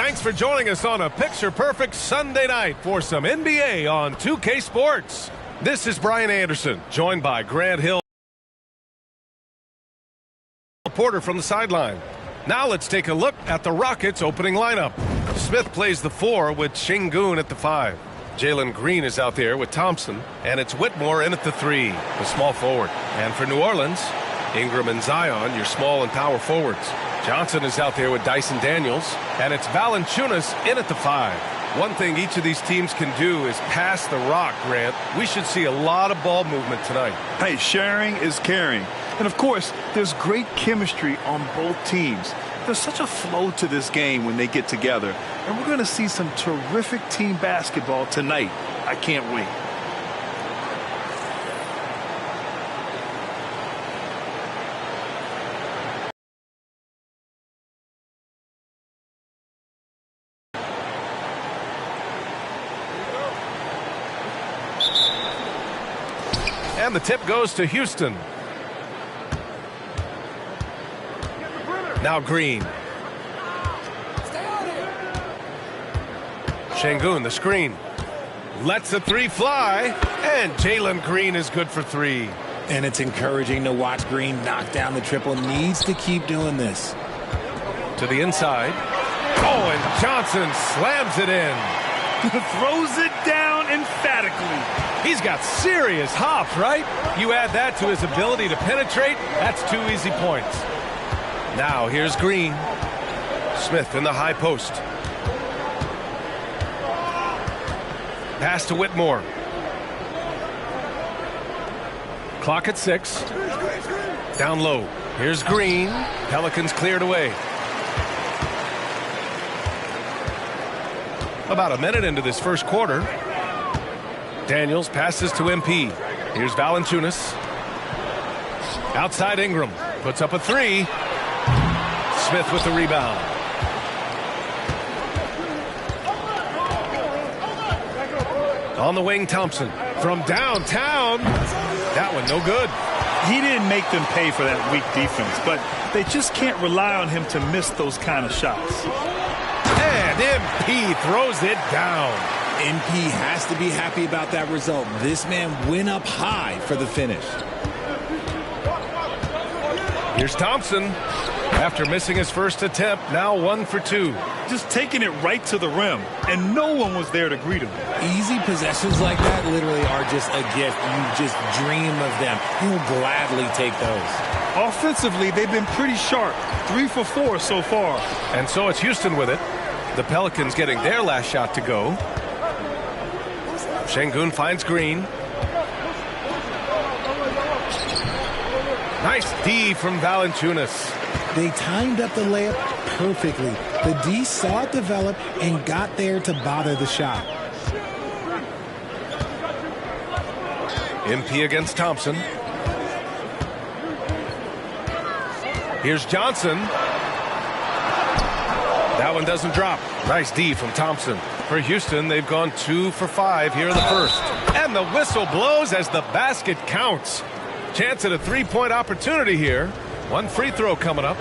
Thanks for joining us on a picture-perfect Sunday night for some NBA on 2K Sports. This is Brian Anderson, joined by Grant Hill, reporter from the sideline. Now let's take a look at the Rockets' opening lineup. Smith plays the 4 with Şengün at the 5. Jalen Green is out there with Thompson, and it's Whitmore in at the 3, the small forward. And for New Orleans, Ingram and Zion, your small and power forwards. Johnson is out there with Dyson Daniels, and it's Valanciunas in at the 5. One thing each of these teams can do is pass the rock, Grant. We should see a lot of ball movement tonight. Hey, sharing is caring. And, of course, there's great chemistry on both teams. There's such a flow to this game when they get together. And we're going to see some terrific team basketball tonight. I can't wait. And the tip goes to Houston. Now Green. Şengün, the screen. Lets the 3 fly. And Jalen Green is good for 3. And it's encouraging to watch Green knock down the triple. Needs to keep doing this. To the inside. Oh, and Johnson slams it in. Throws it down emphatically. He's got serious hops, right? You add that to his ability to penetrate, that's 2 easy points. Now here's Green. Smith in the high post. Pass to Whitmore. Clock at 6. Down low. Here's Green. Pelicans cleared away. About a minute into this first quarter. Daniels passes to MP. Here's Valanciunas. Outside Ingram. Puts up a 3. Smith with the rebound. On the wing, Thompson. From downtown. That one no good. He didn't make them pay for that weak defense, but they just can't rely on him to miss those kind of shots. And MP throws it down. MP has to be happy about that result. This man went up high for the finish. Here's Thompson. After missing his first attempt, now 1 for 2. Just taking it right to the rim, and no one was there to greet him. Easy possessions like that literally are just a gift. You just dream of them. He'll gladly take those. Offensively, they've been pretty sharp. 3 for 4 so far. And so it's Houston with it. The Pelicans getting their last shot to go. Şengün finds Green. Nice D from Valanciunas. They timed up the layup perfectly. The D saw it develop and got there to bother the shot. MP against Thompson. Here's Johnson. That one doesn't drop. Nice D from Thompson. For Houston, they've gone 2 for 5 here in the first. And the whistle blows as the basket counts. Chance at a 3-point opportunity here. 1 free throw coming up.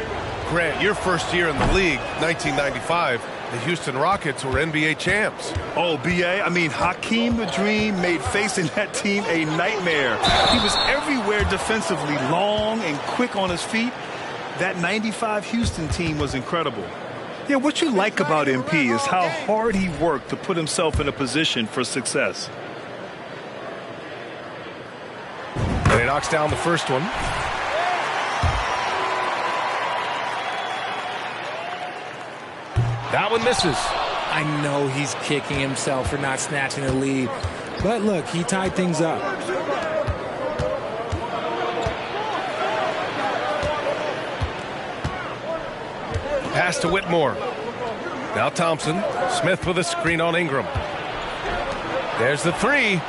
Grant, your first year in the league, 1995, the Houston Rockets were NBA champs. Oh, B.A., I mean, Hakeem the Dream made facing that team a nightmare. He was everywhere defensively, long and quick on his feet. That 95 Houston team was incredible. Yeah, what you like about MP is how hard he worked to put himself in a position for success. And he knocks down the first one. That one misses. I know he's kicking himself for not snatching the lead. But look, he tied things up. Pass to Whitmore. Now Thompson. Smith with a screen on Ingram. There's the 3.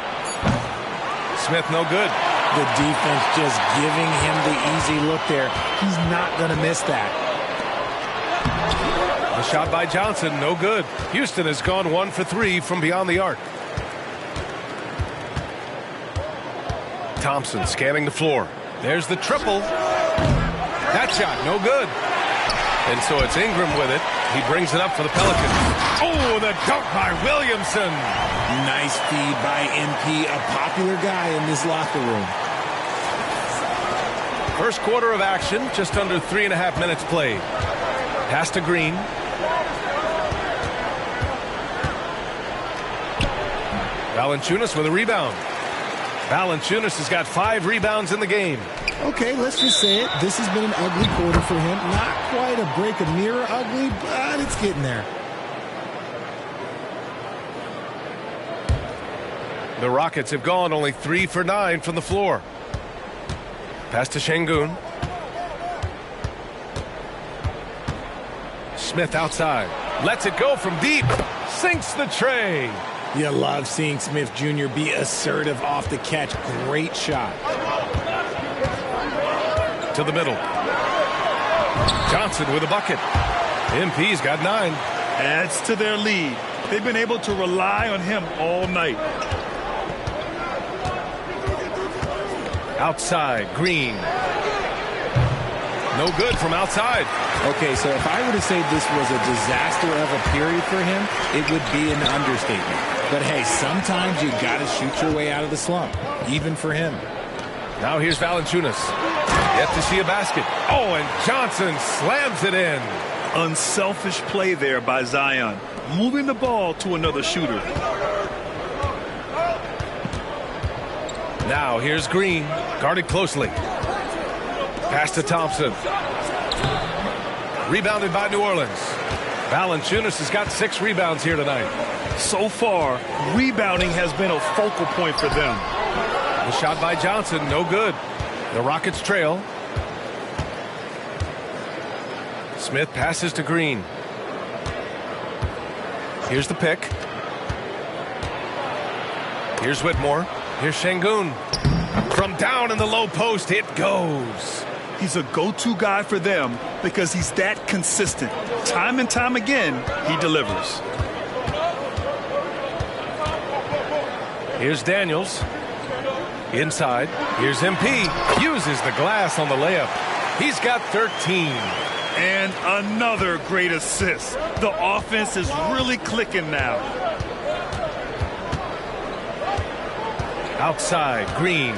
Smith no good. The defense just giving him the easy look there. He's not going to miss that. The shot by Johnson, no good. Houston has gone 1 for 3 from beyond the arc. Thompson scanning the floor. There's the triple. That shot, no good. And so it's Ingram with it. He brings it up for the Pelicans. Oh, the dunk by Williamson. Nice feed by MP, a popular guy in this locker room. First quarter of action, just under 3.5 minutes played. Pass to Green. Valanciunas with a rebound. Valanciunas has got 5 rebounds in the game. Okay, let's just say it. This has been an ugly quarter for him. Not quite a break a mirror ugly, but it's getting there. The Rockets have gone only 3 for 9 from the floor. Pass to Şengün. Smith outside. Lets it go from deep. Sinks the tray. You love seeing Smith Jr. be assertive off the catch. Great shot. To the middle. Johnson with a bucket. MP's got 9. Adds to their lead. They've been able to rely on him all night. Outside, Green. No good from outside. Okay, so if I were to say this was a disaster of a period for him, it would be an understatement. But hey, sometimes you got to shoot your way out of the slump, even for him. Now here's Valanciunas. Yet to see a basket. Oh, and Johnson slams it in. Unselfish play there by Zion, moving the ball to another shooter. Now here's Green, guarded closely. Pass to Thompson. Rebounded by New Orleans. Valanciunas has got 6 rebounds here tonight. So far, rebounding has been a focal point for them. The shot by Johnson, no good. The Rockets trail. Smith passes to Green. Here's the pick. Here's Whitmore. Here's Şengün. From down in the low post, it goes. He's a go-to guy for them because he's that consistent. Time and time again, he delivers. Here's Daniels. Inside. Here's MP. Uses the glass on the layup. He's got 13. And another great assist. The offense is really clicking now. Outside, Green.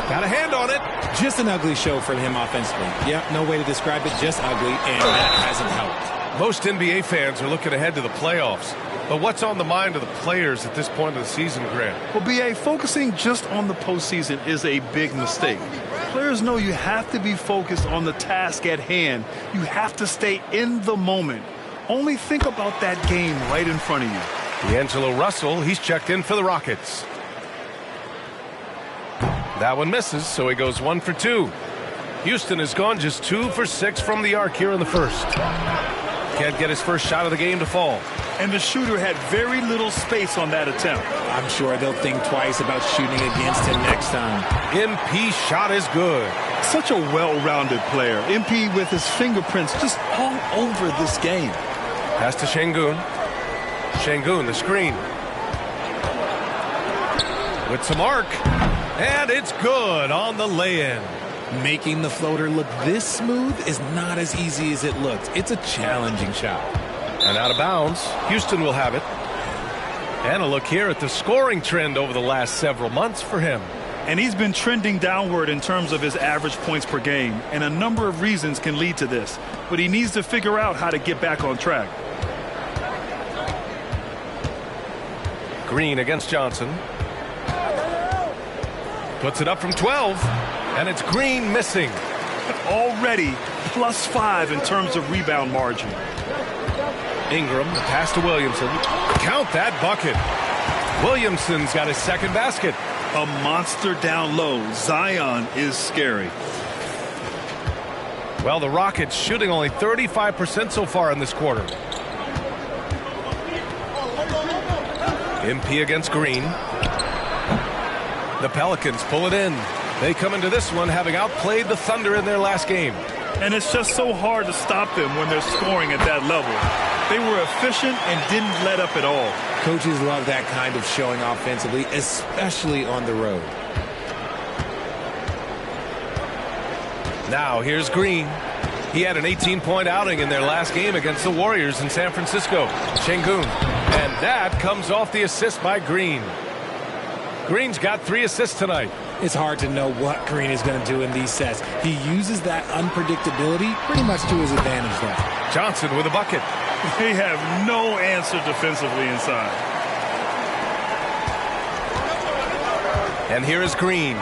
Got a hand on it. Just an ugly show for him offensively. Yep, no way to describe it, just ugly, and that hasn't helped. Most NBA fans are looking ahead to the playoffs. But what's on the mind of the players at this point of the season, Grant? Well, B.A., focusing just on the postseason is a big mistake. Players know you have to be focused on the task at hand. You have to stay in the moment. Only think about that game right in front of you. D'Angelo Russell, he's checked in for the Rockets. That one misses, so he goes 1 for 2. Houston has gone just 2 for 6 from the arc here in the first. Can't get his first shot of the game to fall. And the shooter had very little space on that attempt. I'm sure they'll think twice about shooting against him next time. MP's shot is good. Such a well-rounded player. MP with his fingerprints just all over this game. Pass to Şengün. Şengün, the screen. With some arc. And it's good on the lay-in. Making the floater look this smooth is not as easy as it looks. It's a challenging shot. And out of bounds, Houston will have it. And a look here at the scoring trend over the last several months for him. And he's been trending downward in terms of his average points per game. And a number of reasons can lead to this. But he needs to figure out how to get back on track. Green against Johnson. Puts it up from 12. And it's Green missing. Already +5 in terms of rebound margin. Ingram, the pass to Williamson. Count that bucket. Williamson's got his second basket. A monster down low. Zion is scary. Well, the Rockets shooting only 35% so far in this quarter. MP against Green. The Pelicans pull it in. They come into this one having outplayed the Thunder in their last game. And it's just so hard to stop them when they're scoring at that level. They were efficient and didn't let up at all. Coaches love that kind of showing offensively, especially on the road. Now here's Green. He had an 18-point outing in their last game against the Warriors in San Francisco. Şengün. And that comes off the assist by Green. Green's got 3 assists tonight. It's hard to know what Green is going to do in these sets. He uses that unpredictability pretty much to his advantage there. Johnson with a bucket. They have no answer defensively inside. And here is Green.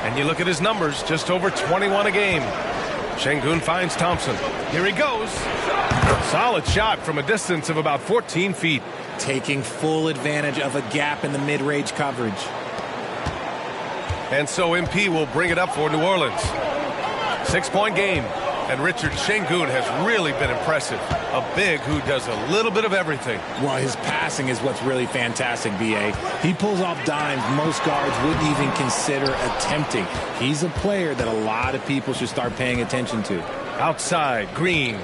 And you look at his numbers, just over 21 a game. Şengün finds Thompson. Here he goes. Solid shot from a distance of about 14 feet. Taking full advantage of a gap in the mid-range coverage. And so MP will bring it up for New Orleans. 6-point game. And Richard, Şengün has really been impressive. A big who does a little bit of everything. Well, his passing is what's really fantastic, B.A. He pulls off dimes most guards wouldn't even consider attempting. He's a player that a lot of people should start paying attention to. Outside, Green.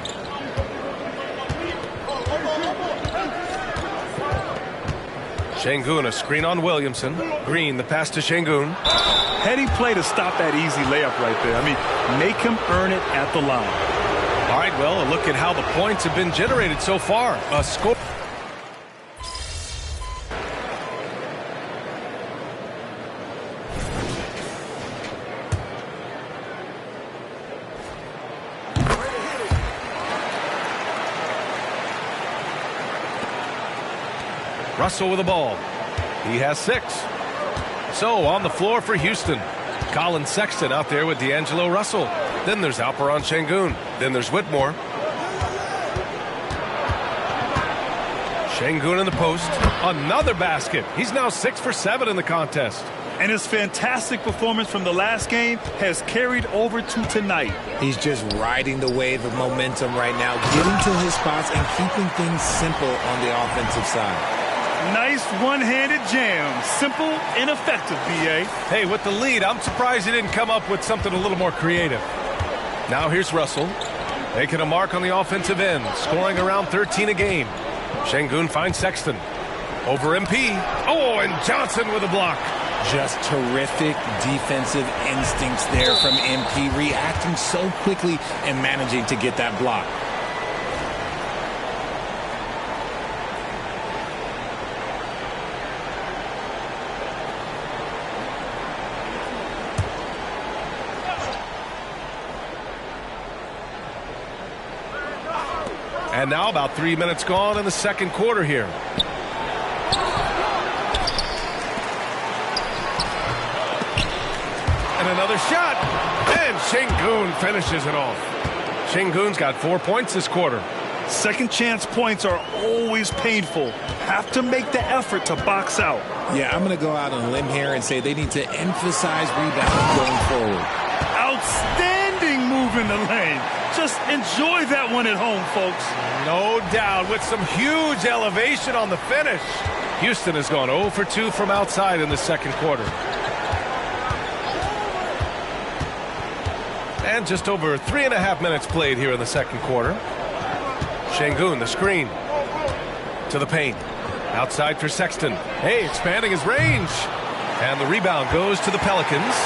Şengün, a screen on Williamson. Green, the pass to Şengün. Heady play to stop that easy layup right there. I mean, make him earn it at the line. All right, well, a look at how the points have been generated so far. A score. Russell with the ball. He has 6. So on the floor for Houston. Colin Sexton out there with D'Angelo Russell. Then there's Alperen Şengün. Then there's Whitmore. Şengün in the post. Another basket. He's now 6 for 7 in the contest. And his fantastic performance from the last game has carried over to tonight. He's just riding the wave of momentum right now, getting to his spots and keeping things simple on the offensive side. Nice one-handed jam. Simple and effective, B.A. Hey, with the lead, I'm surprised he didn't come up with something a little more creative. Now here's Russell. Making a mark on the offensive end. Scoring around 13 a game. Şengün finds Sexton. Over MP. Oh, and Johnson with a block. Just terrific defensive instincts there from MP. Reacting so quickly and managing to get that block. And now about 3 minutes gone in the second quarter here. And another shot. And Şengün finishes it off. Şengün's got 4 points this quarter. Second chance points are always painful. Have to make the effort to box out. Yeah, I'm going to go out on a limb here and say they need to emphasize rebounding going forward. Outstanding move in the lane. Just enjoy that one at home, folks. No doubt, with some huge elevation on the finish. Houston has gone 0 for 2 from outside in the second quarter. And just over 3.5 minutes played here in the second quarter. Şengün, the screen. To the paint. Outside for Sexton. Hey, expanding his range. And the rebound goes to the Pelicans.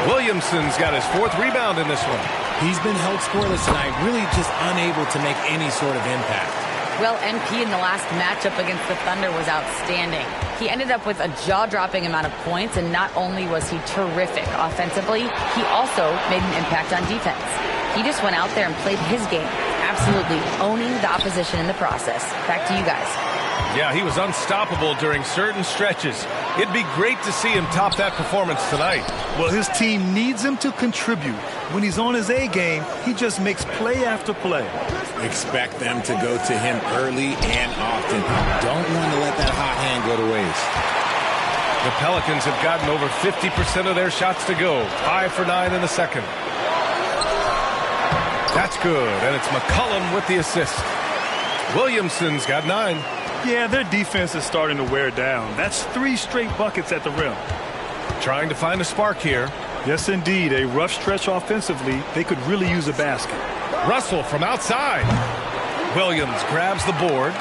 Williamson's got his 4th rebound in this one. He's been held scoreless tonight, really just unable to make any sort of impact. Well, MP in the last matchup against the Thunder was outstanding. He ended up with a jaw-dropping amount of points, and not only was he terrific offensively, he also made an impact on defense. He just went out there and played his game, absolutely owning the opposition in the process. Back to you guys. Yeah, he was unstoppable during certain stretches. It'd be great to see him top that performance tonight. Well, his team needs him to contribute. When he's on his A game, he just makes play after play. Expect them to go to him early and often. Don't want to let that hot hand go to waste. The Pelicans have gotten over 50% of their shots to go. 5 for 9 in the second. That's good, and it's McCollum with the assist. Williamson's got 9. Yeah, their defense is starting to wear down. That's 3 straight buckets at the rim. Trying to find a spark here. Yes, indeed. A rough stretch offensively. They could really use a basket. Russell from outside. Williams grabs the board.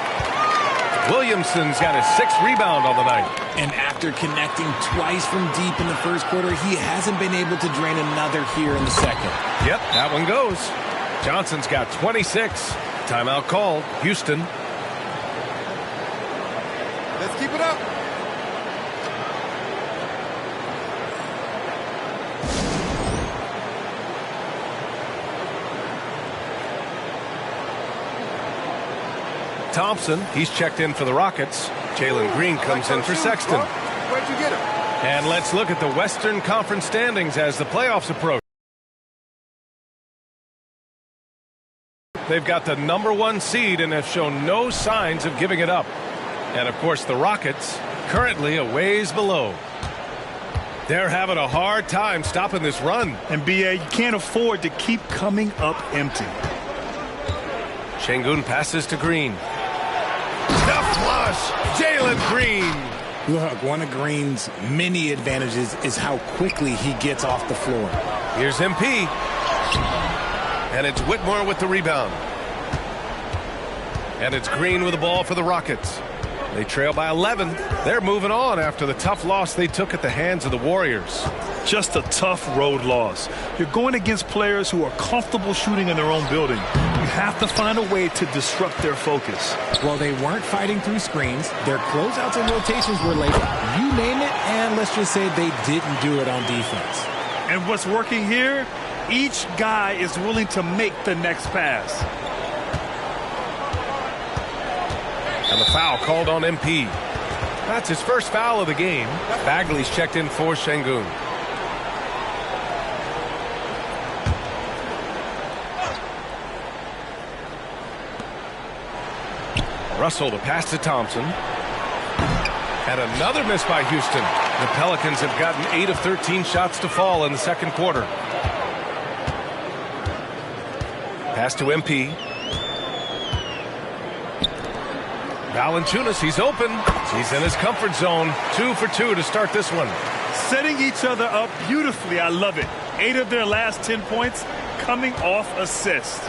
Williamson's got his 6th rebound on the night. And after connecting twice from deep in the first quarter, he hasn't been able to drain another here in the second. Yep, that one goes. Johnson's got 26. Timeout called. Houston. Let's keep it up. Thompson, he's checked in for the Rockets. Jalen Green comes in for Sexton. Where'd you get him? And let's look at the Western Conference standings as the playoffs approach. They've got the #1 seed and have shown no signs of giving it up. And, of course, the Rockets currently a ways below. They're having a hard time stopping this run. And, B.A., you can't afford to keep coming up empty. Şengün passes to Green. The flush! Jalen Green! Look, one of Green's many advantages is how quickly he gets off the floor. Here's MP. And it's Whitmore with the rebound. And it's Green with the ball for the Rockets. They trail by 11. They're moving on after the tough loss they took at the hands of the Warriors. Just a tough road loss. You're going against players who are comfortable shooting in their own building. You have to find a way to disrupt their focus. Well, they weren't fighting through screens. Their closeouts and rotations were late. You name it, and let's just say they didn't do it on defense. And what's working here? Each guy is willing to make the next pass. And the foul called on MP. That's his first foul of the game. Bagley's checked in for Şengün. Russell to pass to Thompson. And another miss by Houston. The Pelicans have gotten 8 of 13 shots to fall in the second quarter. Pass to MP. Valanciunas, he's open. He's in his comfort zone. 2 for 2 to start this one. Setting each other up beautifully. I love it. 8 of their last 10 points coming off assists.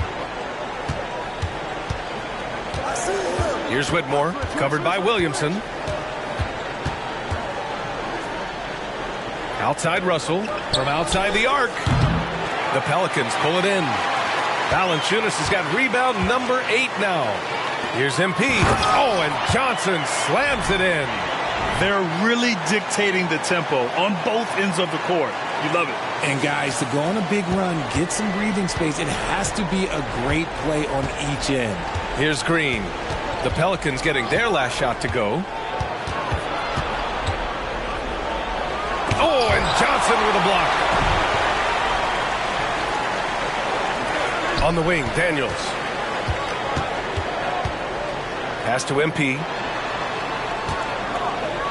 Here's Whitmore, covered by Williamson. Outside Russell, from outside the arc. The Pelicans pull it in. Valanciunas has got rebound number 8 now. Here's MP. Oh, and Johnson slams it in. They're really dictating the tempo on both ends of the court. You love it. And guys, to go on a big run, get some breathing space, it has to be a great play on each end. Here's Green. The Pelicans getting their last shot to go. Oh, and Johnson with a block. On the wing, Daniels. Pass to MP.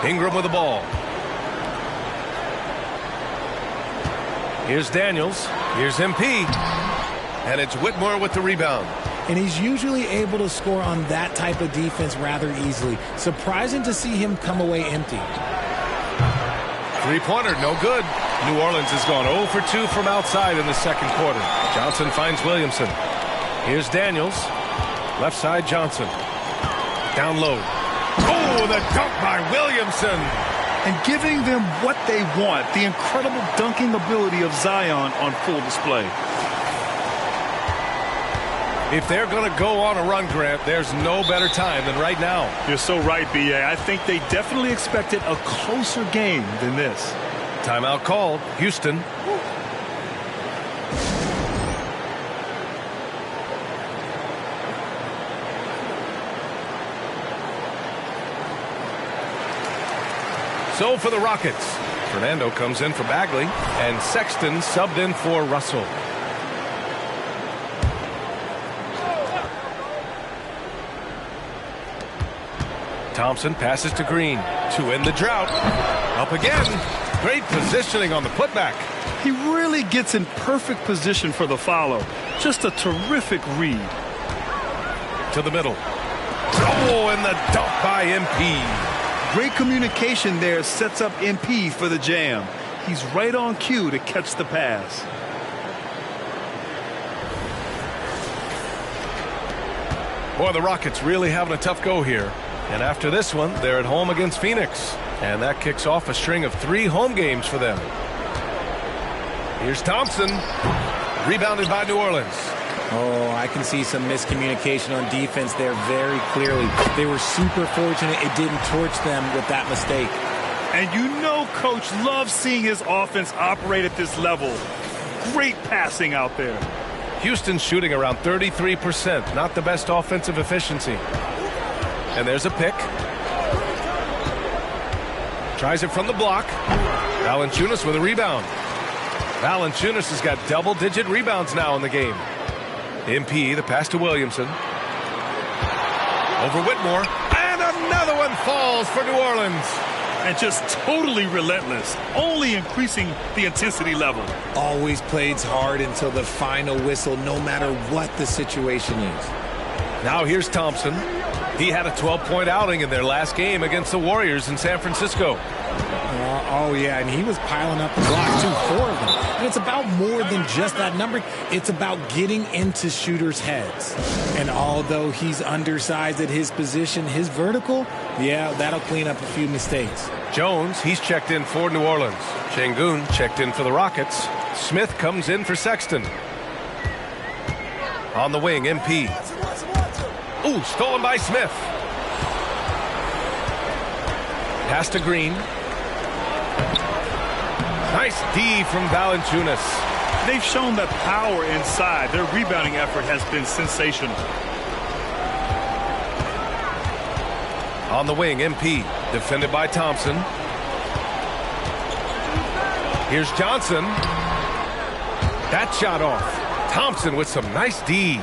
Ingram with the ball. Here's Daniels. Here's MP. And it's Whitmore with the rebound. And he's usually able to score on that type of defense rather easily. Surprising to see him come away empty. Three-pointer, no good. New Orleans has gone 0 for 2 from outside in the second quarter. Johnson finds Williamson. Here's Daniels. Left side, Johnson. Down low. Oh, the dunk by Williamson. And giving them what they want. The incredible dunking ability of Zion on full display. If they're going to go on a run, Grant, there's no better time than right now. You're so right, B.A. I think they definitely expected a closer game than this. Timeout called. Houston. So for the Rockets, Fernando comes in for Bagley, and Sexton subbed in for Russell. Thompson passes to Green to end the drought. Up again. Great positioning on the putback. He really gets in perfect position for the follow. Just a terrific read. To the middle. Oh, and the dunk by MP. Great communication there sets up MP for the jam. He's right on cue to catch the pass. Boy, the Rockets really having a tough go here. And after this one, they're at home against Phoenix. And that kicks off a string of 3 home games for them. Here's Thompson. Rebounded by New Orleans. Oh, I can see some miscommunication on defense there very clearly. They were super fortunate it didn't torch them with that mistake. And you know Coach loves seeing his offense operate at this level. Great passing out there. Houston's shooting around 33%. Not the best offensive efficiency. And there's a pick. Tries it from the block. Valanciunas with a rebound. Valanciunas has got double-digit rebounds now in the game. MP, the pass to Williamson. Over Whitmore. And another one falls for New Orleans. And just totally relentless, only increasing the intensity level. Always plays hard until the final whistle, no matter what the situation is. Now here's Thompson. He had a 12-point outing in their last game against the Warriors in San Francisco. Oh, yeah, and he was piling up the blocks, too, 4 of them. And it's about more than just that number. It's about getting into shooters' heads. And although he's undersized at his position, his vertical, yeah, that'll clean up a few mistakes. Jones, he's checked in for New Orleans. Şengün checked in for the Rockets. Smith comes in for Sexton. On the wing, MP. Ooh, stolen by Smith. Pass to Green. Nice D from Valanciunas. They've shown that power inside. Their rebounding effort has been sensational. On the wing, MP. Defended by Thompson. Here's Johnson. That shot off. Thompson with some nice D.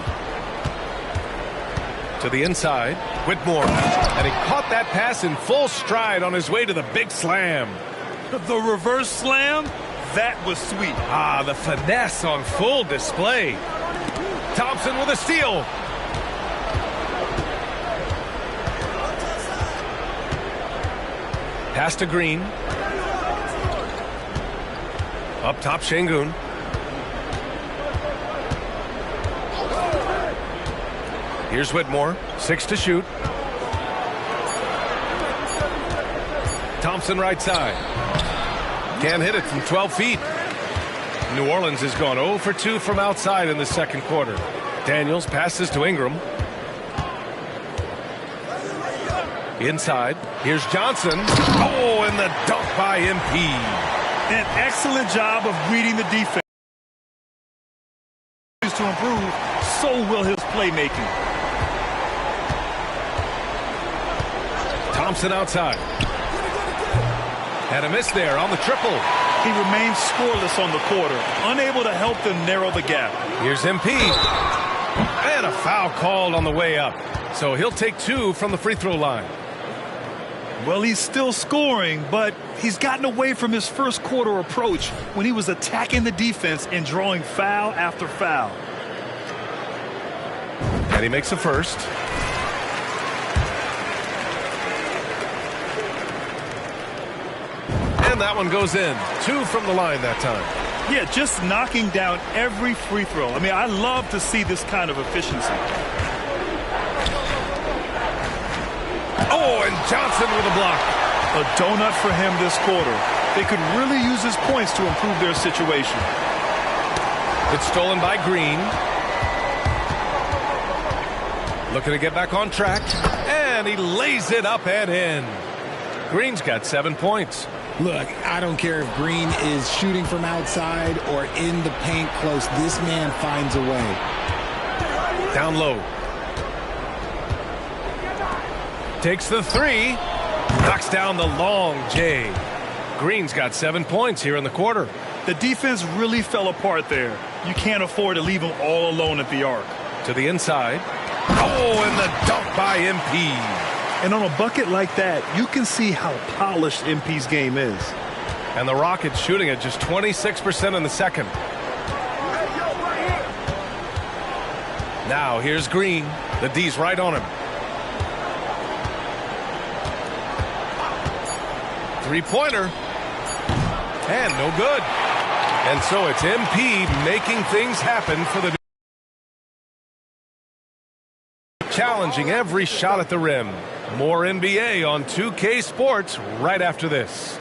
To the inside. Whitmore. And he caught that pass in full stride on his way to the big slam. The reverse slam, that was sweet. Ah, the finesse on full display. Thompson with a steal. Pass to Green. Up top, Şengün. Here's Whitmore. 6 to shoot. Thompson right side. Can't hit it from 12 feet. New Orleans has gone 0 for 2 from outside in the second quarter. Daniels passes to Ingram. Inside. Here's Johnson. Oh, and the dunk by MP. An excellent job of reading the defense. To improve, so will his playmaking. Thompson outside. Had a miss there on the triple. He remains scoreless on the quarter, unable to help them narrow the gap. Here's MP. And a foul called on the way up. So he'll take 2 from the free throw line. Well, he's still scoring, but he's gotten away from his first quarter approach when he was attacking the defense and drawing foul after foul. And he makes a first. And that one goes in. 2 from the line that time. Yeah, just knocking down every free throw. I mean, I love to see this kind of efficiency. Oh, and Johnson with a block. A donut for him this quarter. They could really use his points to improve their situation. It's stolen by Green. Looking to get back on track. And he lays it up and in. Green's got 7 points. Look, I don't care if Green is shooting from outside or in the paint close. This man finds a way. Down low. Takes the 3. Knocks down the long J. Green's got 7 points here in the quarter. The defense really fell apart there. You can't afford to leave them all alone at the arc. To the inside. Oh, and the dunk by MP. And on a bucket like that, you can see how polished MP's game is. And the Rockets shooting at just 26% in the second. Now here's Green. The D's right on him. 3-pointer. And no good. And so it's MP making things happen for the challenging every shot at the rim. More NBA on 2K Sports right after this.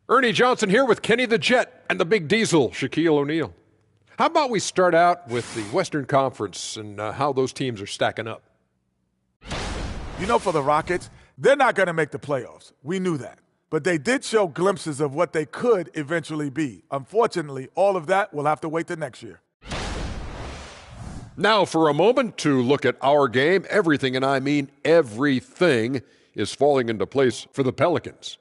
Ernie Johnson here with Kenny the Jet and the Big Diesel, Shaquille O'Neal. How about we start out with the Western Conference and how those teams are stacking up? You know, for the Rockets, they're not going to make the playoffs. We knew that. But they did show glimpses of what they could eventually be. Unfortunately, all of that will have to wait till next year. Now, for a moment, to look at our game, everything, and I mean everything, is falling into place for the Pelicans.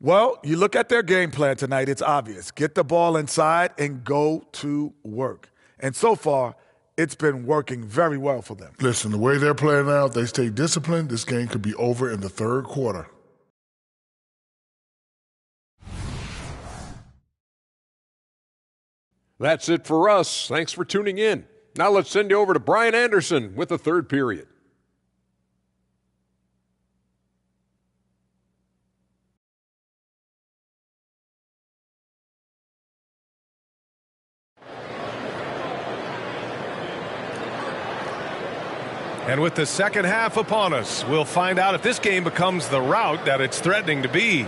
Well, you look at their game plan tonight, it's obvious. Get the ball inside and go to work. And so far, it's been working very well for them. Listen, the way they're playing now, if they stay disciplined, this game could be over in the third quarter. That's it for us. Thanks for tuning in. Now let's send you over to Brian Anderson with the third period. And with the second half upon us, we'll find out if this game becomes the rout that it's threatening to be.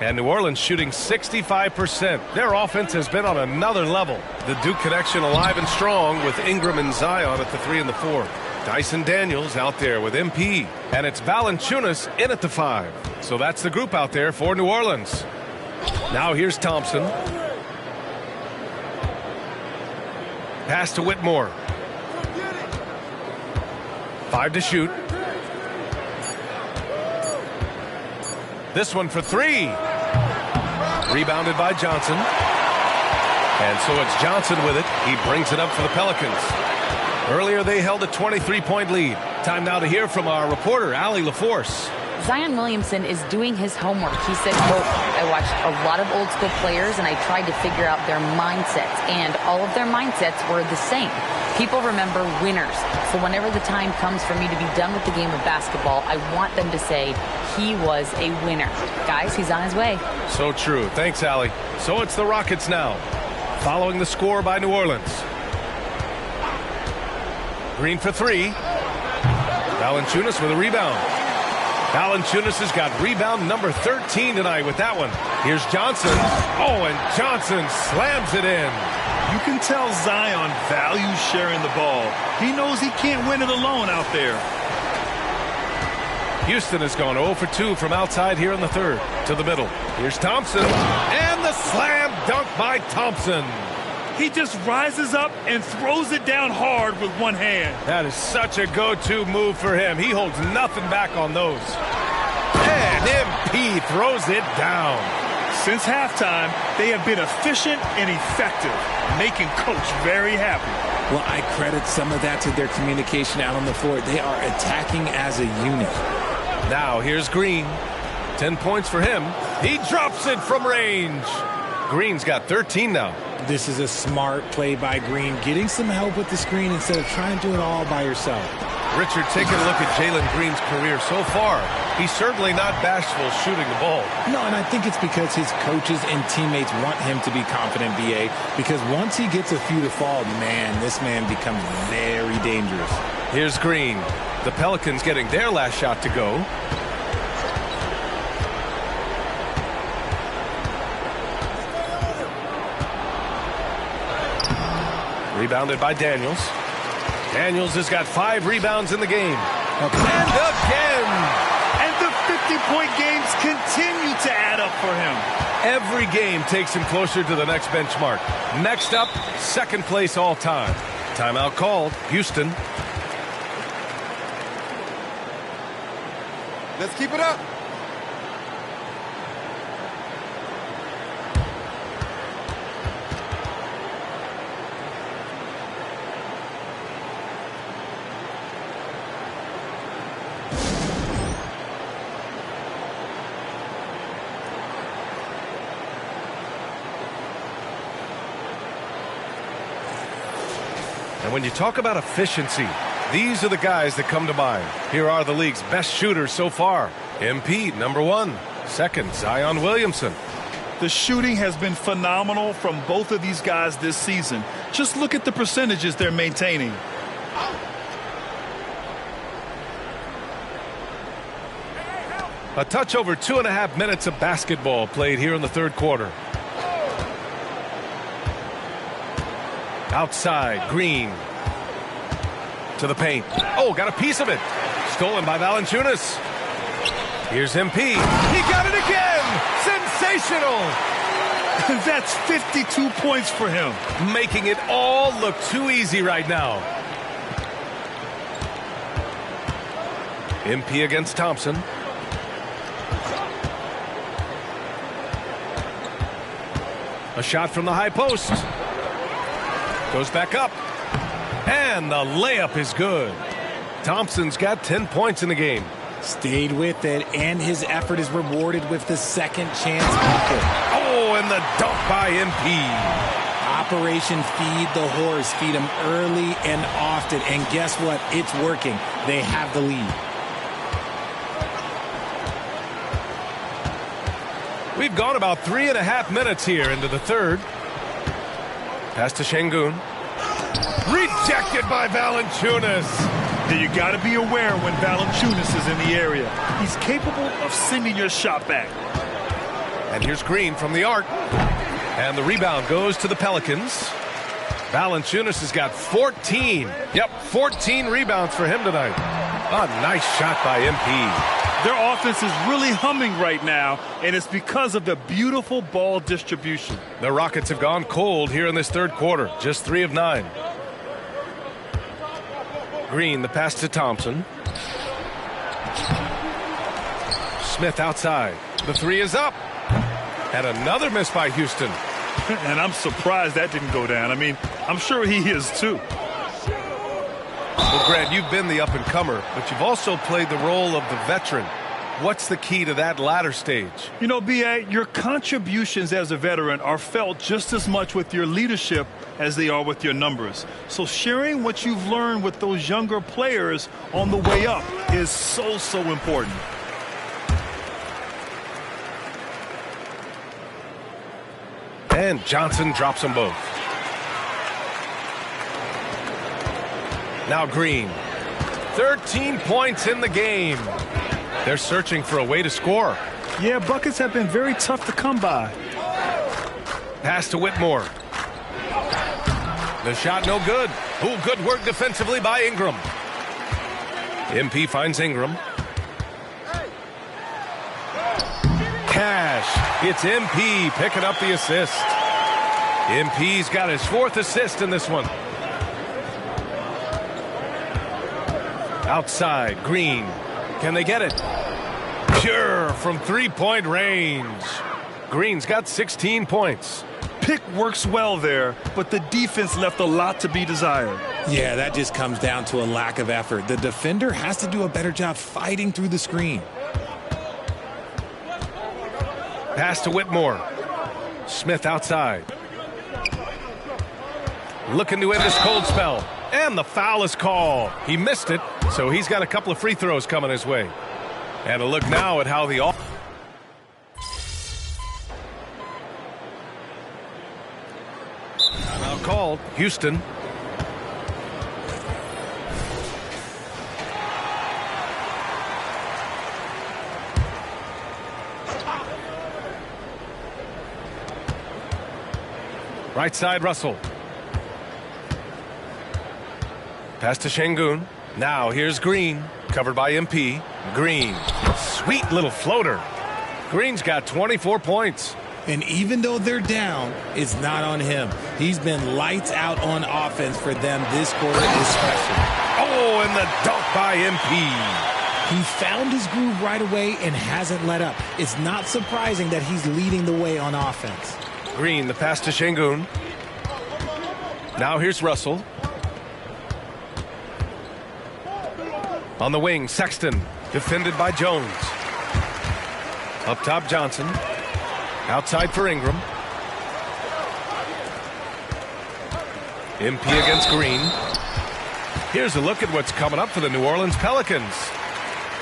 And New Orleans shooting 65%. Their offense has been on another level. The Duke connection alive and strong with Ingram and Zion at the 3 and the 4. Dyson Daniels out there with MP. And it's Valanciunas in at the 5. So that's the group out there for New Orleans. Now here's Thompson. Pass to Whitmore. 5 to shoot. This one for 3. Rebounded by Johnson. And so it's Johnson with it. He brings it up for the Pelicans. Earlier they held a 23-point lead. Time now to hear from our reporter, Allie LaForce. Zion Williamson is doing his homework. He said, quote, I watched a lot of old school players and I tried to figure out their mindsets, and all of their mindsets were the same. People remember winners. So whenever the time comes for me to be done with the game of basketball, I want them to say he was a winner. Guys, he's on his way. So true. Thanks, Allie. So it's the Rockets now, following the score by New Orleans. Green for 3. Valanciunas with a rebound. Valanciunas has got rebound number 13 tonight with that one. Here's Johnson. Oh, and Johnson slams it in. You can tell Zion values sharing the ball. He knows he can't win it alone out there. Houston has gone 0 for 2 from outside here in the third. To the middle. Here's Thompson. And the slam dunk by Thompson. He just rises up and throws it down hard with one hand. That is such a go-to move for him. He holds nothing back on those. And MP throws it down. Since halftime, they have been efficient and effective, making Coach very happy. Well, I credit some of that to their communication out on the floor. They are attacking as a unit. Now here's Green. 10 points for him. He drops it from range. Green's got 13 now. This is a smart play by Green, getting some help with the screen instead of trying to do it all by yourself. Richard, taking a look at Jalen Green's career so far, he's certainly not bashful shooting the ball. No, and I think it's because his coaches and teammates want him to be confident, BA, because once he gets a few to fall, man, this man becomes very dangerous. Here's Green. The Pelicans getting their last shot to go. Rebounded by Daniels. Daniels has got 5 rebounds in the game. And again! And the 50-point games continue to add up for him. Every game takes him closer to the next benchmark. Next up, second place all time. Timeout called. Houston. Let's keep it up. And when you talk about efficiency, these are the guys that come to mind. Here are the league's best shooters so far. MP, number 1. Second, Zion Williamson. The shooting has been phenomenal from both of these guys this season. Just look at the percentages they're maintaining. A touch over 2.5 minutes of basketball played here in the third quarter. Outside, Green. To the paint. Oh, got a piece of it. Stolen by Valanciunas. Here's MP. He got it again! Sensational! That's 52 points for him. Making it all look too easy right now. MP against Thompson. A shot from the high post. Goes back up. And the layup is good. Thompson's got 10 points in the game. Stayed with it, and his effort is rewarded with the second chance bucket. Oh, and the dunk by MP. Operation Feed the Horse. Feed him early and often. And guess what? It's working. They have the lead. We've gone about 3.5 minutes here into the third. Pass to Şengün. Rejected by Valanciunas. You got to be aware when Valanciunas is in the area. He's capable of sending your shot back. And here's Green from the arc. And the rebound goes to the Pelicans. Valanciunas has got 14. Yep, 14 rebounds for him tonight. A nice shot by MP. Their offense is really humming right now, and it's because of the beautiful ball distribution. The Rockets have gone cold here in this third quarter. Just 3 of 9. Green, the pass to Thompson. Smith outside. The 3 is up. And another miss by Houston. And I'm surprised that didn't go down. I mean, I'm sure he is too. Well, Grant, you've been the up-and-comer, but you've also played the role of the veteran. What's the key to that latter stage? You know, B.A., your contributions as a veteran are felt just as much with your leadership as they are with your numbers. So sharing what you've learned with those younger players on the way up is so important. And Johnson drops them both. Now Green. 13 points in the game. They're searching for a way to score. Yeah, buckets have been very tough to come by. Pass to Whitmore. The shot no good. Oh, good work defensively by Ingram. MP finds Ingram. Cash. It's MP picking up the assist. MP's got his 4th assist in this one. Outside, Green. Can they get it? Pure from 3-point range. Green's got 16 points. Pick works well there, but the defense left a lot to be desired. Yeah, that just comes down to a lack of effort. The defender has to do a better job fighting through the screen. Pass to Whitmore. Smith outside. Looking to end this cold spell. And the foul is called. He missed it, so he's got a couple of free throws coming his way. And a look now at how the timeout called. Houston. Right side, Russell. Pass to Şengün. Now here's Green, covered by MP. Green, sweet little floater. Green's got 24 points. And even though they're down, it's not on him. He's been lights out on offense for them this quarter especially. Oh, and the dunk by MP. He found his groove right away and hasn't let up. It's not surprising that he's leading the way on offense. Green, the pass to Şengün. Now here's Russell. On the wing, Sexton, defended by Jones. Up top, Johnson. Outside for Ingram. MP against Green. Here's a look at what's coming up for the New Orleans Pelicans.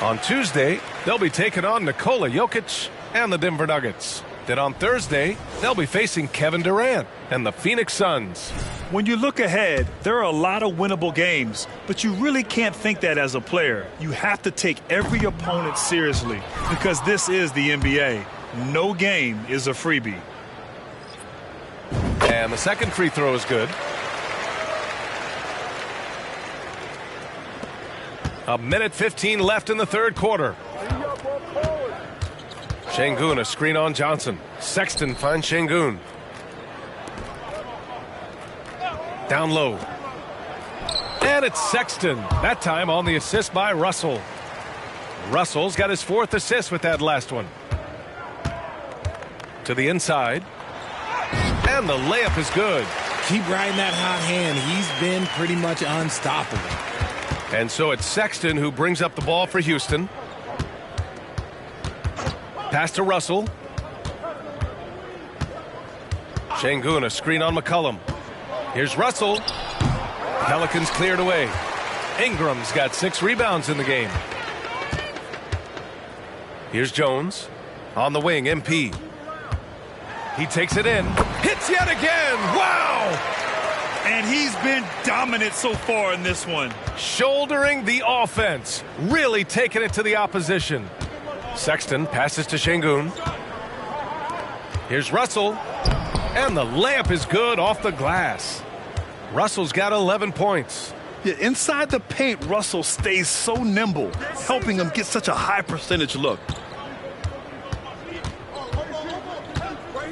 On Tuesday, they'll be taking on Nikola Jokic and the Denver Nuggets. Then on Thursday, they'll be facing Kevin Durant and the Phoenix Suns. When you look ahead, there are a lot of winnable games, but you really can't think that as a player. You have to take every opponent seriously because this is the NBA. No game is a freebie. And the second free throw is good. A minute 15 left in the third quarter. Şengün, a screen on Johnson. Sexton finds Şengün. Down low. And it's Sexton. That time on the assist by Russell. Russell's got his 4th assist with that last one. To the inside. And the layup is good. Keep riding that hot hand. He's been pretty much unstoppable. And so it's Sexton who brings up the ball for Houston. Pass to Russell. Şengün, a screen on McCollum. Here's Russell. Pelicans cleared away. Ingram's got 6 rebounds in the game. Here's Jones. On the wing, MP. He takes it in. Hits yet again. Wow! And he's been dominant so far in this one. Shouldering the offense. Really taking it to the opposition. Sexton passes to Şengün. Here's Russell. And the layup is good off the glass. Russell's got 11 points. Yeah, inside the paint, Russell stays so nimble, helping him get such a high percentage look.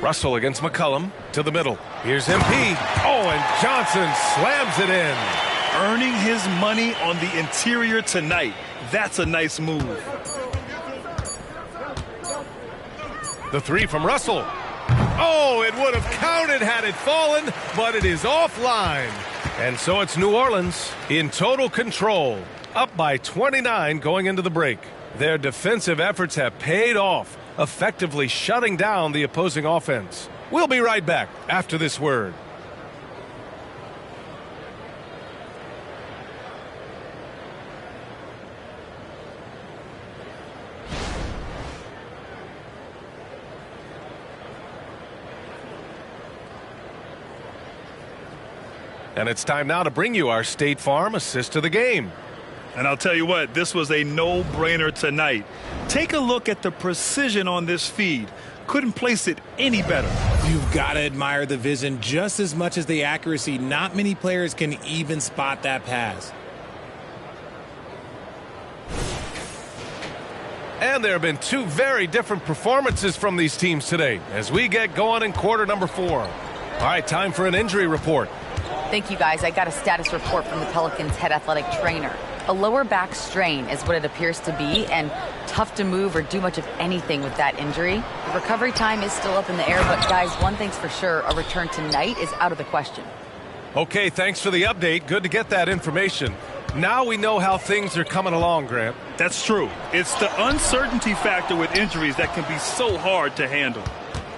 Russell against McCollum to the middle. Here's MP. Oh, and Johnson slams it in. Earning his money on the interior tonight. That's a nice move. The 3 from Russell. Oh, it would have counted had it fallen, but it is offline. And so it's New Orleans in total control, up by 29 going into the break. Their defensive efforts have paid off, effectively shutting down the opposing offense. We'll be right back after this word. And it's time now to bring you our State Farm assist of the game. And I'll tell you what, this was a no-brainer tonight. Take a look at the precision on this feed. Couldn't place it any better. You've got to admire the vision just as much as the accuracy. Not many players can even spot that pass. And there have been 2 very different performances from these teams today as we get going in quarter number 4. All right, time for an injury report. Thank you, guys. I got a status report from the Pelicans head athletic trainer. A lower back strain is what it appears to be, and tough to move or do much of anything with that injury. The recovery time is still up in the air, but guys, one thing's for sure, a return tonight is out of the question. Okay, thanks for the update. Good to get that information. Now we know how things are coming along, Grant. That's true. It's the uncertainty factor with injuries that can be so hard to handle.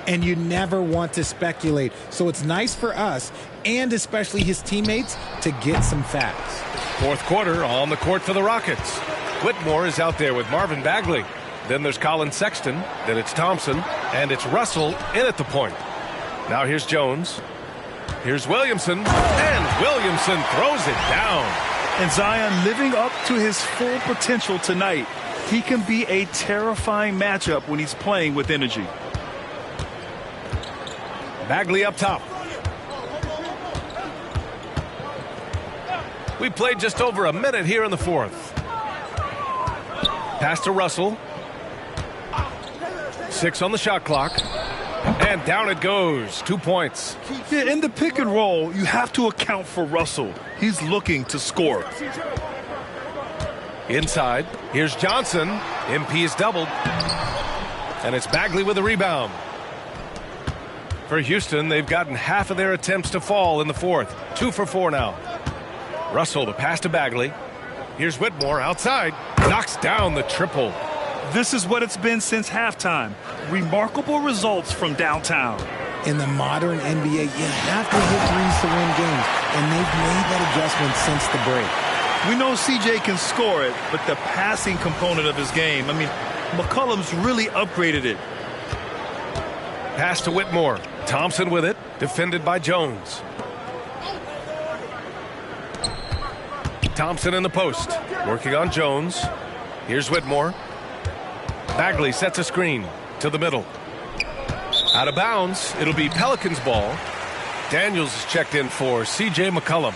And you never want to speculate. So it's nice for us, and especially his teammates, to get some facts. Fourth quarter on the court for the Rockets. Whitmore is out there with Marvin Bagley. Then there's Colin Sexton. Then it's Thompson. And it's Russell in at the point. Now here's Jones. Here's Williamson. And Williamson throws it down. And Zion living up to his full potential tonight. He can be a terrifying matchup when he's playing with energy. Bagley up top. We played just over a minute here in the fourth. Pass to Russell. 6 on the shot clock. And down it goes. 2 points. Yeah, in the pick and roll, you have to account for Russell. He's looking to score. Inside. Here's Johnson. MP is doubled. And it's Bagley with a rebound. For Houston, they've gotten half of their attempts to fall in the fourth. 2 for 4 now. Russell, the pass to Bagley. Here's Whitmore outside. Knocks down the triple. This is what it's been since halftime. Remarkable results from downtown. In the modern NBA, you have to hit threes to win games, and they've made that adjustment since the break. We know CJ can score it, but the passing component of his game, I mean, McCollum's really upgraded it. Pass to Whitmore. Thompson with it, defended by Jones. Thompson in the post, working on Jones. Here's Whitmore. Bagley sets a screen to the middle. Out of bounds, it'll be Pelicans ball. Daniels is checked in for C.J. McCollum.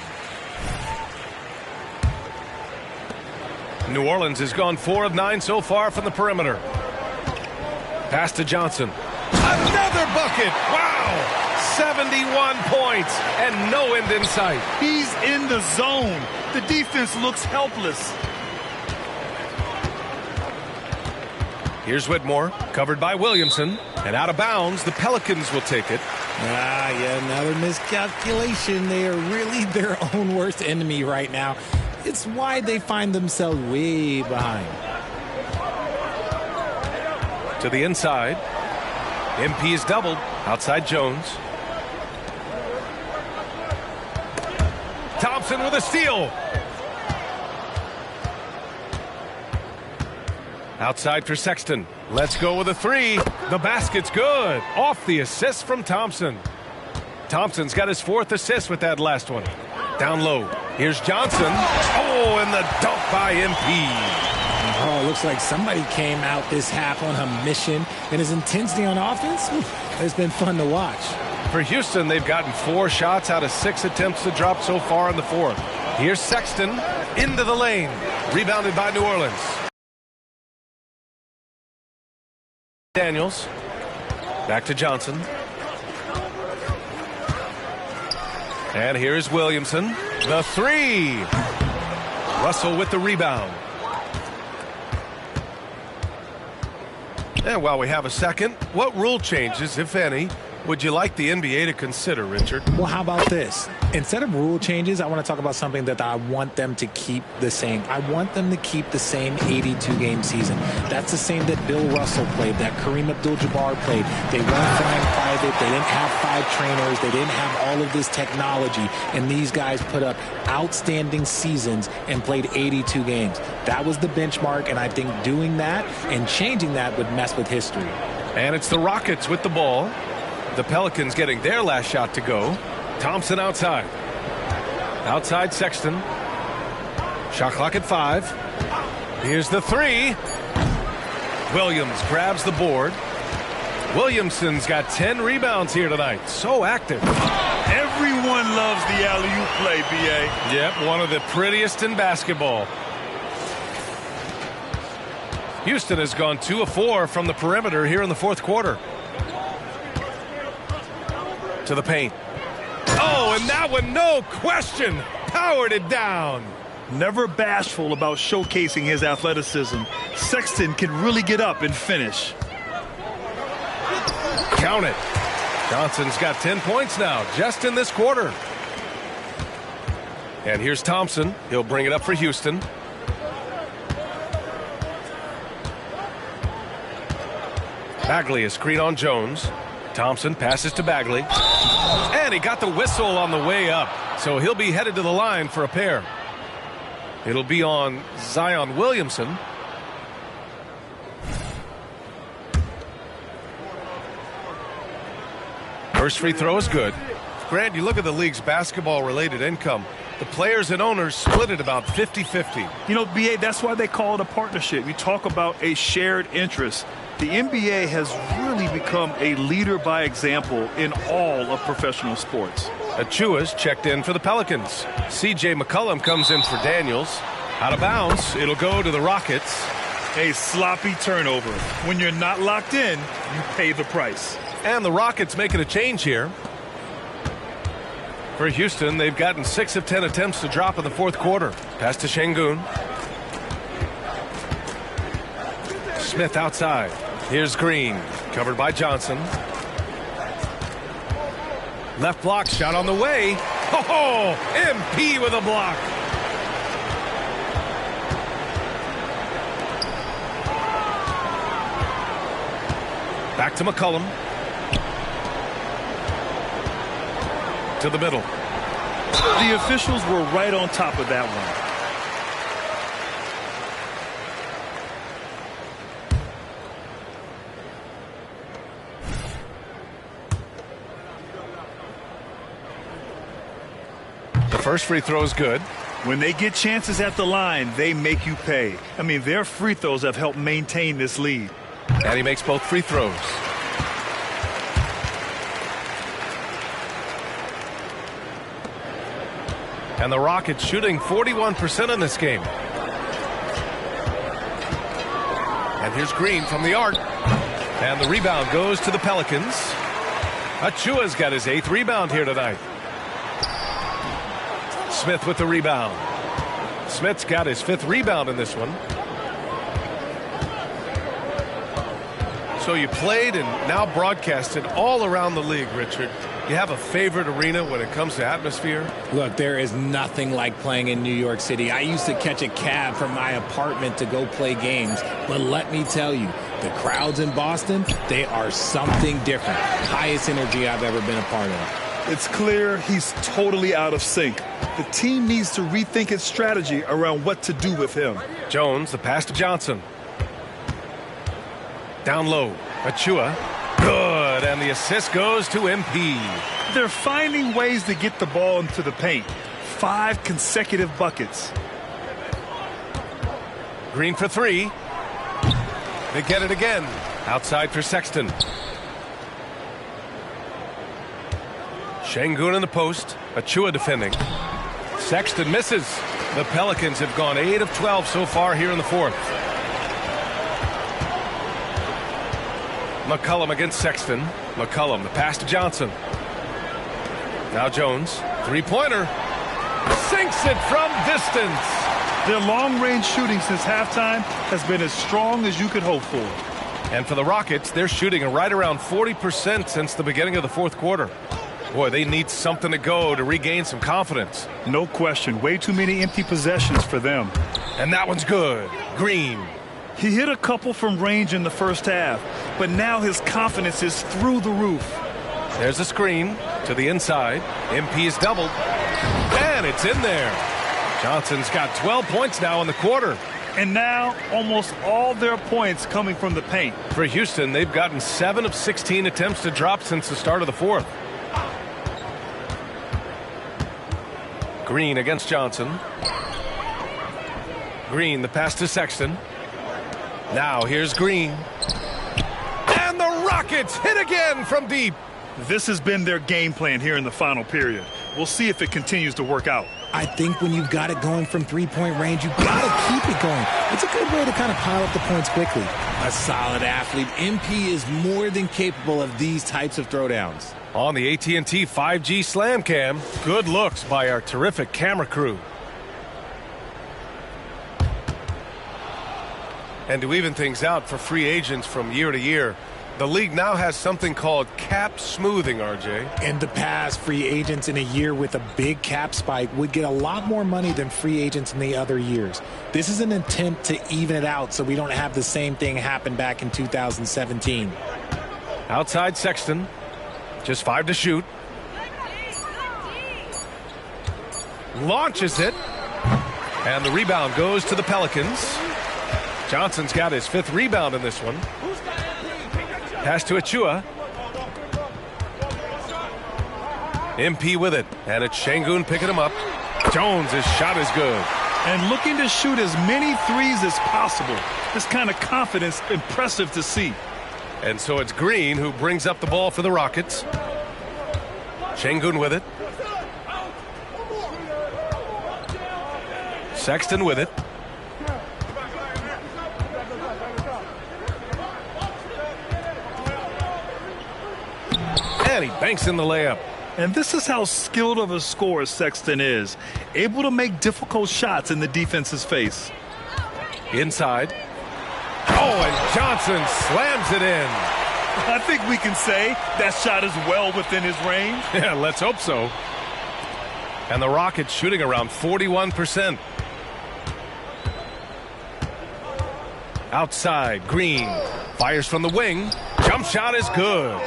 New Orleans has gone 4 of 9 so far from the perimeter. Pass to Johnson. Another bucket! Wow! 71 points and no end in sight. He's in the zone. The defense looks helpless. Here's Whitmore, covered by Williamson, and out of bounds. The Pelicans will take it. Yeah, another miscalculation. They are really their own worst enemy right now. It's why they find themselves way behind. To the inside. MP is doubled. Outside Jones. Thompson with a steal. Outside for Sexton. Let's go with a three. The basket's good. Off the assist from Thompson. Thompson's got his 4th assist with that last one. Down low. Here's Johnson. Oh, and the dunk by MP. Oh, it looks like somebody came out this half on a mission, and his intensity on offense, it's been fun to watch. For Houston, they've gotten 4 shots out of 6 attempts to drop so far in the 4th. Here's Sexton into the lane. Rebounded by New Orleans. Daniels. Back to Johnson. And here's Williamson. The 3. Russell with the rebound. And while we have a second, what rule changes, if any, would you like the NBA to consider, Richard? Well, how about this? Instead of rule changes, I want to talk about something that I want them to keep the same. I want them to keep the same 82-game season. That's the same that Bill Russell played, that Kareem Abdul-Jabbar played. They weren't flying private. They didn't have 5 trainers. They didn't have all of this technology. And these guys put up outstanding seasons and played 82 games. That was the benchmark, and I think doing that and changing that would mess with history. And it's the Rockets with the ball. The Pelicans getting their last shot to go. Thompson outside. Outside Sexton. Shot clock at 5. Here's the 3. Williams grabs the board. Williamson's got 10 rebounds here tonight. So active. Everyone loves the alley-oop play, B.A. Yep, one of the prettiest in basketball. Houston has gone 2 of 4 from the perimeter here in the 4th quarter. To the paint. Oh, and that one, no question, powered it down. Never bashful about showcasing his athleticism. Sexton can really get up and finish. Count it. Johnson's got 10 points now, just in this quarter. And here's Thompson. He'll bring it up for Houston. Bagley, a screen on Jones. Thompson passes to Bagley. And he got the whistle on the way up. So he'll be headed to the line for a pair. It'll be on Zion Williamson. First free throw is good. Grant, you look at the league's basketball-related income. The players and owners split it about 50-50. You know, B.A., that's why they call it a partnership. You talk about a shared interest. The NBA has really become a leader by example in all of professional sports. Achua's checked in for the Pelicans. C.J. McCollum comes in for Daniels. Out of bounds, it'll go to the Rockets. A sloppy turnover. When you're not locked in, you pay the price. And the Rockets making a change here. For Houston, they've gotten 6 of 10 attempts to drop in the 4th quarter. Pass to Şengün. Smith outside. Here's Green, covered by Johnson. Left block shot on the way. Oh, MP with a block. Back to McCollum. To the middle. The officials were right on top of that one. The first free throw is good. When they get chances at the line, they make you pay. I mean, their free throws have helped maintain this lead. And he makes both free throws. And the Rockets shooting 41% in this game. And here's Green from the arc. And the rebound goes to the Pelicans. Achua's got his 8th rebound here tonight. Smith with the rebound. Smith's got his 5th rebound in this one. So you played and now broadcasted all around the league, Richard. You have a favorite arena when it comes to atmosphere? Look, there is nothing like playing in New York City. I used to catch a cab from my apartment to go play games. But let me tell you, the crowds in Boston, they are something different. Highest energy I've ever been a part of. It's clear he's totally out of sync. The team needs to rethink its strategy around what to do with him. Jones, the pass to Johnson. Down low, Achua. Good, and the assist goes to MP. They're finding ways to get the ball into the paint. 5 consecutive buckets. Green for 3. They get it again. Outside for Sexton. Şengün in the post. Achua defending. Sexton misses. The Pelicans have gone 8 of 12 so far here in the 4th. McCollum against Sexton. McCollum, the pass to Johnson. Now Jones, 3-pointer. Sinks it from distance. Their long-range shooting since halftime has been as strong as you could hope for. And for the Rockets, they're shooting right around 40% since the beginning of the 4th quarter. Boy, they need something to go to regain some confidence. No question. Way too many empty possessions for them. And that one's good. Green. He hit a couple from range in the first half, but now his confidence is through the roof. There's a screen to the inside. MP is doubled. And it's in there. Johnson's got 12 points now in the quarter. And now almost all their points coming from the paint. For Houston, they've gotten 7 of 16 attempts to drop since the start of the 4th. Green against Johnson. Green, the pass to Sexton. Now here's Green. And the Rockets hit again from deep. This has been their game plan here in the final period. We'll see if it continues to work out. I think when you've got it going from 3-point range, you've got to keep it going. It's a good way to kind of pile up the points quickly. A solid athlete. MP is more than capable of these types of throwdowns. On the AT&T 5G Slam Cam, good looks by our terrific camera crew. And to even things out for free agents from year to year, the league now has something called cap smoothing, RJ. In the past, free agents in a year with a big cap spike would get a lot more money than free agents in the other years. This is an attempt to even it out so we don't have the same thing happen back in 2017. Outside Sexton. Just 5 to shoot. Launches it. And the rebound goes to the Pelicans. Johnson's got his 5th rebound in this one. Pass to Achua. MP with it. And it's Şengün picking him up. Jones' shot is good. And looking to shoot as many threes as possible. This kind of confidence, impressive to see. And so it's Green who brings up the ball for the Rockets. Şengün with it. Sexton with it. And he banks in the layup. And this is how skilled of a scorer Sexton is. Able to make difficult shots in the defense's face. Inside. Oh, and Johnson slams it in. I think we can say that shot is well within his range. Yeah, let's hope so. And the Rockets shooting around 41%. Outside, Green fires from the wing. Jump shot is good.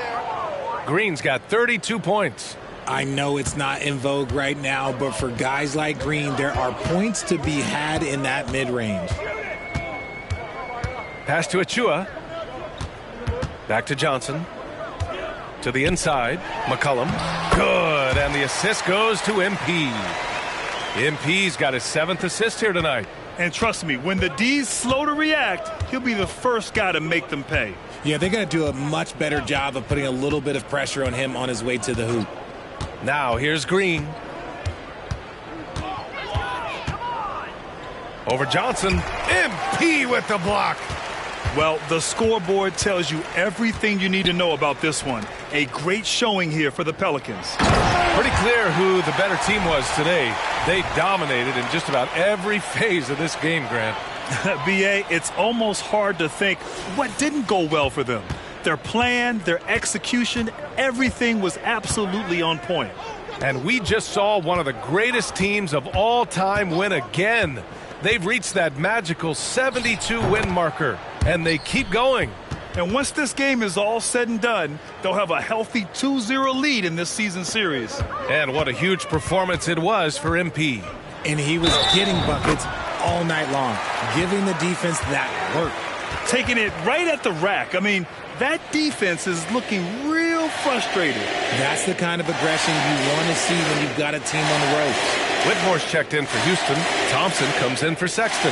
Green's got 32 points. I know it's not in vogue right now, but for guys like Green, there are points to be had in that mid-range. Pass to Achua. Back to Johnson. To the inside. McCollum. Good. And the assist goes to MP. MP's got his 7th assist here tonight. And trust me, when the D's slow to react, he'll be the first guy to make them pay. Yeah, they're going to do a much better job of putting a little bit of pressure on him on his way to the hoop. Now here's Green. Over Johnson. MP with the block. Well, the scoreboard tells you everything you need to know about this one. A great showing here for the Pelicans. Pretty clear who the better team was today. They dominated in just about every phase of this game, Grant. B.A., it's almost hard to think what didn't go well for them. Their plan, their execution, everything was absolutely on point. And we just saw one of the greatest teams of all time win again. They've reached that magical 72-win marker, and they keep going. And once this game is all said and done, they'll have a healthy 2-0 lead in this season series. And what a huge performance it was for MP. And he was getting buckets all night long, giving the defense that work. Taking it right at the rack. I mean, that defense is looking real frustrated. That's the kind of aggression you want to see when you've got a team on the ropes. Whitmore's checked in for Houston. Thompson comes in for Sexton.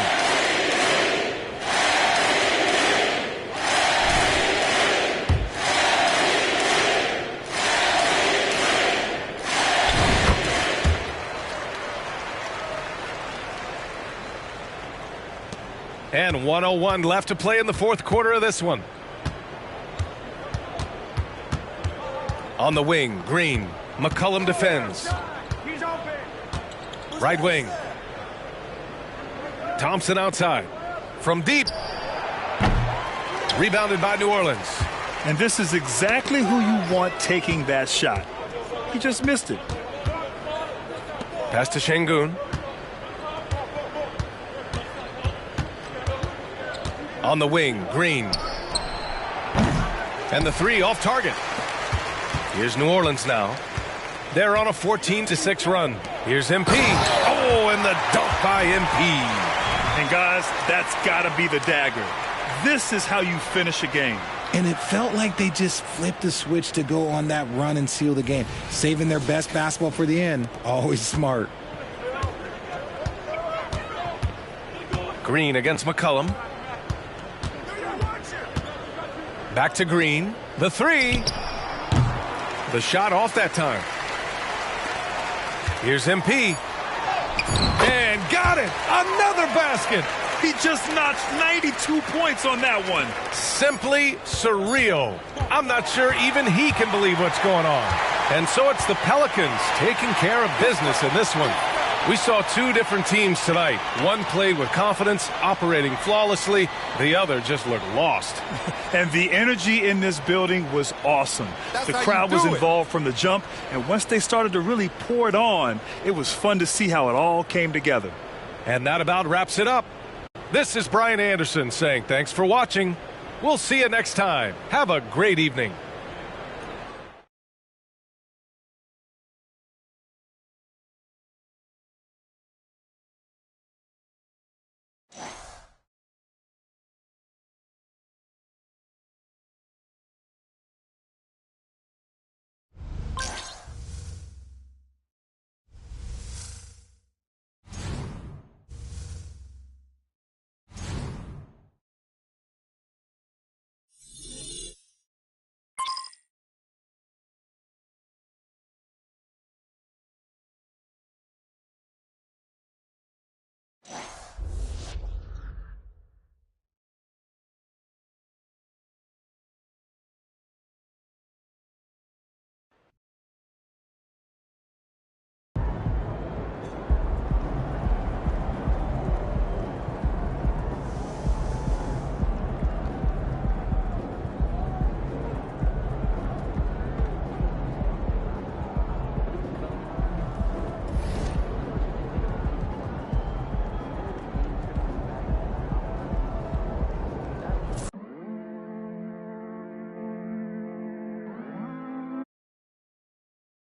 And 1:01 left to play in the fourth quarter of this one. On the wing, Green. McCollum defends. Right wing. Thompson outside. From deep. Rebounded by New Orleans. And this is exactly who you want taking that shot. He just missed it. Pass to Şengün. On the wing, Green. And the three off target. Here's New Orleans now. They're on a 14-6 run. Here's MP. Oh, and the dunk by MP. And guys, that's got to be the dagger. This is how you finish a game. And it felt like they just flipped the switch to go on that run and seal the game. Saving their best basketball for the end. Always smart. Green against McCollum. Back to Green. The three. The shot off that time. Here's MP. And got it. Another basket. He just notched 92 points on that one. Simply surreal. I'm not sure even he can believe what's going on. And so it's the Pelicans taking care of business in this one. We saw two different teams tonight. One played with confidence, operating flawlessly. The other just looked lost. And the energy in this building was awesome. The crowd was involved from the jump, and once they started to really pour it on, it was fun to see how it all came together. And that about wraps it up. This is Brian Anderson saying thanks for watching. We'll see you next time. Have a great evening.